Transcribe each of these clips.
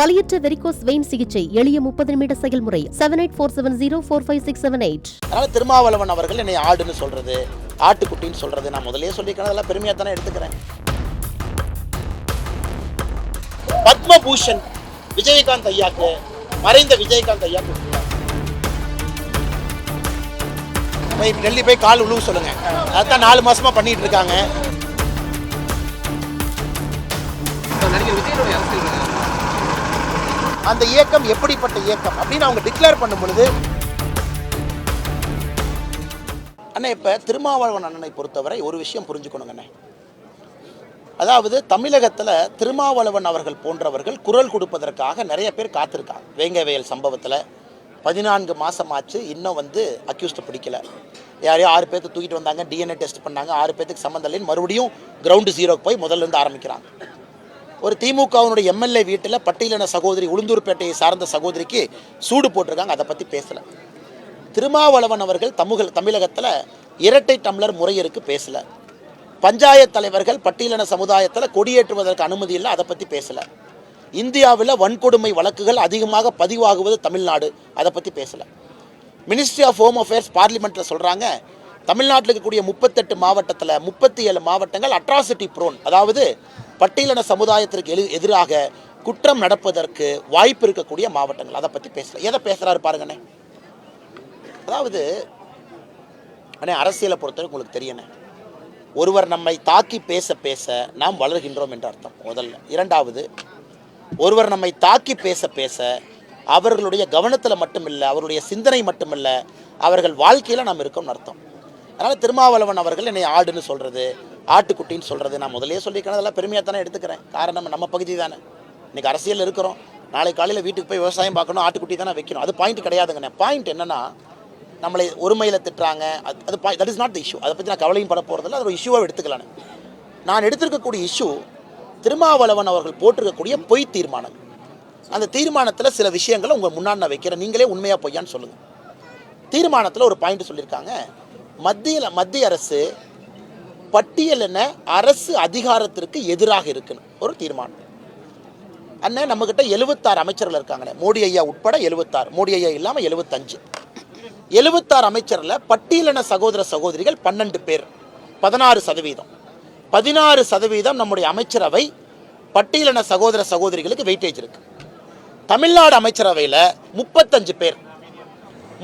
வலியற்ற varicose vein சிகிச்சை எளிய 30 நிமிட செயல்முறை 7847045678. அதனால திருமாவளவன் அவர்கள் என்னை ஆடுன்னு சொல்றது, ஆட்டுக்குட்டின்னு சொல்றது நான் முதல்லயே சொல்லிக்கிறேன். அதெல்லாம் பெருமையா தானே எடுத்துக்கிறேன். பத்மபூஷன் விஜயகாந்த் ஐயாக்கு, மறைந்த விஜயகாந்த் ஐயாக்கு டெல்லி போய் கால் உழுவு சொல்லுங்க. அதான் 4 மாசமா பண்ணிட்டு இருக்காங்க. அந்த இயக்கம் எப்படிப்பட்ட இயக்கம் அப்படின்னு அவங்க டிக்ளேர் பண்ணும் பொழுது, அண்ணா இப்ப திருமாவளவன் அண்ணனை பொறுத்தவரை ஒரு விஷயம் புரிஞ்சுக்கணுங்க அண்ணே. அதாவது தமிழகத்தில் திருமாவளவன் அவர்கள் போன்றவர்கள் குரல் கொடுப்பதற்காக நிறைய பேர் காத்திருக்காங்க. வேங்கவேல் சம்பவத்தில் 14 மாதம் ஆச்சு, இன்னும் அக்யூஸ்ட்டை பிடிக்கல. யாரையோ 6 பேர்த்து தூக்கிட்டு வந்தாங்க, டிஎன்ஏ டெஸ்ட் பண்ணாங்க, 6 பேர்த்துக்கு சம்மந்தம் இல்லைன்னு மறுபடியும் கிரவுண்டு ஜீரோக்கு போய் முதல்ல இருந்து ஆரம்பிக்கிறாங்க. ஒரு திமுகவினுடைய எம்எல்ஏ வீட்டில் பட்டியலின சகோதரி, உளுந்தூர்பேட்டையை சார்ந்த சகோதரிக்கு சூடு போட்டிருக்காங்க, அதை பற்றி பேசலை. திருமாவளவன் அவர்கள் தமிழகத்தில் இரட்டை டம்ளர் முறையருக்கு பேசலை. பஞ்சாயத்து தலைவர்கள் பட்டியலின சமுதாயத்தில் கொடியேற்றுவதற்கு அனுமதி இல்லை, அதை பற்றி பேசலை. இந்தியாவில் வன்கொடுமை வழக்குகள் அதிகமாக பதிவாகுவது தமிழ்நாடு, அதை பற்றி பேசலை. மினிஸ்ட்ரி ஆஃப் ஹோம் அஃபேர்ஸ் பார்லிமெண்ட்டில் சொல்கிறாங்க, தமிழ்நாட்டில் இருக்கக்கூடிய 38 மாவட்டத்தில் 37 மாவட்டங்கள் அட்ராசிட்டி ப்ரோன், அதாவது பட்டியலின சமுதாயத்திற்கு எதிராக குற்றம் நடப்பதற்கு வாய்ப்பு இருக்கக்கூடிய மாவட்டங்கள், அதை பற்றி பேசல. எதை பேசுகிறாரு பாருங்கண்ணே. அதாவது அண்ணே, அரசியலை பொறுத்தவரை உங்களுக்கு தெரியண்ணே, ஒருவர் நம்மை தாக்கி பேச பேச நாம் வளர்கின்றோம் என்ற அர்த்தம் முதல்ல. இரண்டாவது, ஒருவர் நம்மை தாக்கி பேச பேச அவர்களுடைய கவனத்தில் மட்டுமில்லை, அவருடைய சிந்தனை மட்டுமில்லை, அவர்கள் வாழ்க்கையில் நாம் இருக்கோம்னு அர்த்தம். அதனால் திருமாவளவன் அவர்கள் என்னை ஆடுன்னு சொல்கிறது, ஆட்டுக்குட்டின்னு சொல்கிறது நான் முதலே சொல்லிக்கிறேன். அதெல்லாம் பெருமையாக தானே எடுத்துக்கிறேன். காரணம் நம்ம பகுதி தானே. இன்றைக்கி அரசியல் இருக்கிறோம், நாளை காலையில் வீட்டுக்கு போய் விவசாயம் பார்க்கணும், ஆட்டுக்குட்டி தானே வைக்கணும். அது பாயிண்ட் கிடையாதுங்கண்ணே. பாயிண்ட் என்னென்னா, நம்மளை ஒருமையில் திட்டுறாங்க, அது that is not the issue. அதை பற்றி நான் கவலையும் பட போகிறதில்ல, அது ஒரு இஷ்யூவாக எடுத்துக்கலான்னு. நான் எடுத்திருக்கக்கூடிய இஷ்யூ திருமாவளவன் அவர்கள் போட்டிருக்கக்கூடிய பொய் தீர்மானம். அந்த தீர்மானத்தில் சில விஷயங்களை உங்கள் முன்னாடி நான் வைக்கிறேன், நீங்களே உண்மையாக பொய்யான்னு சொல்லுங்கள். தீர்மானத்தில் ஒரு பாயிண்ட் சொல்லியிருக்காங்க, மத்திய அரசு பட்டியலின அரசு அதிகாரத்திற்கு எதிராக இருக்குன்னு ஒரு தீர்மானம். அண்ணன் நம்மக்கிட்ட 76 அமைச்சர்கள் இருக்காங்கண்ணே, மோடி ஐயா உட்பட 76, மோடி ஐயா இல்லாமல் 75. 76 அமைச்சரில் பட்டியலின சகோதர சகோதரிகள் 12 பேர், 16%. 16% நம்முடைய அமைச்சரவை பட்டியலின சகோதர சகோதரிகளுக்கு வெயிட்டேஜ் இருக்கு. தமிழ்நாடு அமைச்சரவையில் 35 பேர்,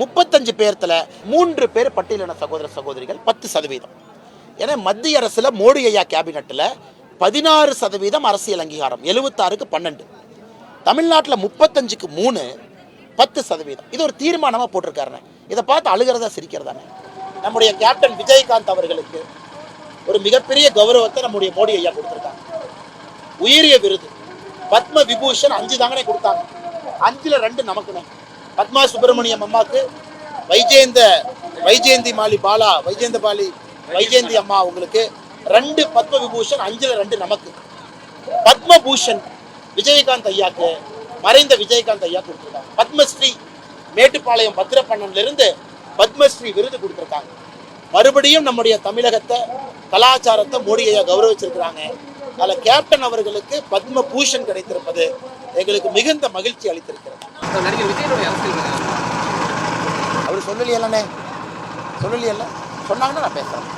35 பேர்த்தில் 3 பேர் பட்டியலின சகோதர சகோதரிகள், 10%. ஏன்னா மத்திய அரசில் மோடி ஐயா கேபினட்டில் 16% அரசியல் அங்கீகாரம், 76க்கு 12. தமிழ்நாட்டில் 35க்கு 3, 10%. இது ஒரு தீர்மானமாக போட்டிருக்காருண்ணே. இதை பார்த்து அழுகிறதா சிரிக்கிறதானே. நம்முடைய கேப்டன் விஜயகாந்த் அவர்களுக்கு ஒரு மிகப்பெரிய கௌரவத்தை நம்முடைய மோடி ஐயா கொடுத்துருக்காங்க. உயரிய விருது பத்ம விபூஷன் 5 தாங்கனே கொடுத்தாங்க. 5ல் 2 நமக்குண்ணே. பத்மா சுப்பிரமணியம் அம்மாவுக்கு, வைஜெயந்தி அம்மா அவங்களுக்கு 2 பத்ம விபூஷன், 5ல் 2 நமக்கு. பத்மபூஷன் விஜயகாந்த் ஐயாக்கு, மறைந்த விஜயகாந்த் ஐயா கொடுத்துருக்காங்க. பத்மஸ்ரீ மேட்டுப்பாளையம் பத்திரப்பண்ணன்லிருந்து பத்மஸ்ரீ விருது கொடுத்துருக்காங்க. மறுபடியும் நம்முடைய தமிழகத்தை, கலாச்சாரத்தை மோடி ஐயா கௌரவிச்சிருக்கிறாங்க. அதில் கேப்டன் அவர்களுக்கு பத்மபூஷன் கிடைத்திருப்பது எங்களுக்கு மிகுந்த மகிழ்ச்சி அளித்திருக்கிறது. அவர் சொல்லலையல்லண்ணே, சொல்லலையல்ல, சொன்னாங்கன்னா நான் பேசுகிறேன்.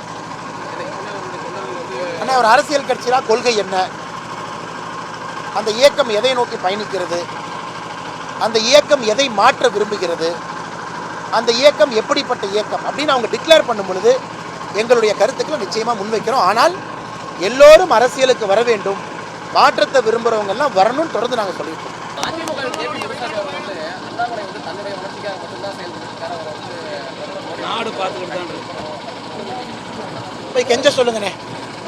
ஆனால் ஒரு அரசியல் கட்சியாக கொள்கை என்ன, அந்த இயக்கம் எதை நோக்கி பயணிக்கிறது, அந்த இயக்கம் எதை மாற்ற விரும்புகிறது, அந்த இயக்கம் எப்படிப்பட்ட இயக்கம் அப்படின்னு அவங்க டிக்ளேர் பண்ணும் பொழுது எங்களுடைய கருத்துக்களை நிச்சயமாக முன்வைக்கிறோம். ஆனால் எல்லோரும் அரசியலுக்கு வர வேண்டும், மாற்றத்தை விரும்புகிறவங்க எல்லாம் வரணும்னு தொடர்ந்து நாங்கள் சொல்லியிருக்கோம். போய் கெஞ்ச சொல்லுங்கண்ணே,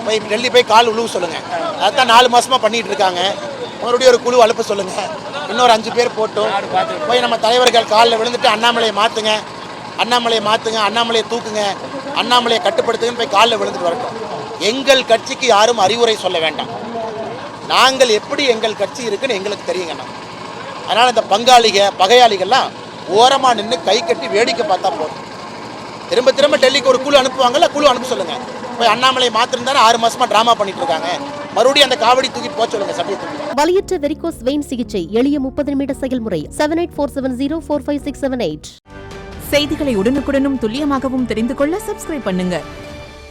போய் டெல்லி போய் கால் உழுவு சொல்லுங்க. அதான் 4 மாசமா பண்ணிட்டு இருக்காங்க. மறுபடியும் ஒரு குழு அனுப்ப சொல்லுங்க, இன்னொரு 5 பேர் போட்டோம். போய் நம்ம தலைவர்கள் காலில் விழுந்துட்டு அண்ணாமலையை மாற்றுங்க, அண்ணாமலையை தூக்குங்க, அண்ணாமலையை கட்டுப்படுத்துங்கன்னு போய் காலில் விழுந்துட்டு வரட்டும். எங்கள் கட்சிக்கு யாரும் அறிவுரை சொல்ல வேண்டாம். நாங்கள் எப்படி எங்கள் கட்சி இருக்குன்னு எங்களுக்கு தெரியுங்கண்ணா. அதனால் இந்த பகையாளிகள்லாம் ஓரமாக நின்று கை கட்டி வேடிக்கை பார்த்தா போதும். திரும்ப டெல்லிக்கு ஒரு குழு அனுப்புவாங்கல்ல, குழு அனுப்ப சொல்லுங்கள். போய் அண்ணாமலையை மாற்றிருந்தானே 6 மாதமாக ட்ராமா பண்ணிட்டு இருக்காங்க. மறுபடியும் அந்த காவடி தூக்கிட்டு போக சொல்லுங்கள், சபையை தூக்கி. வலியற்ற வெரிகோஸ் வெயின் சிகிச்சை எளிய 30 நிமிட செயல்முறை 7847045678. செய்திகளை உடனுக்குடனும் துல்லியமாகவும் தெரிந்து கொள்ள சப்ஸ்கிரைப் பண்ணுங்க.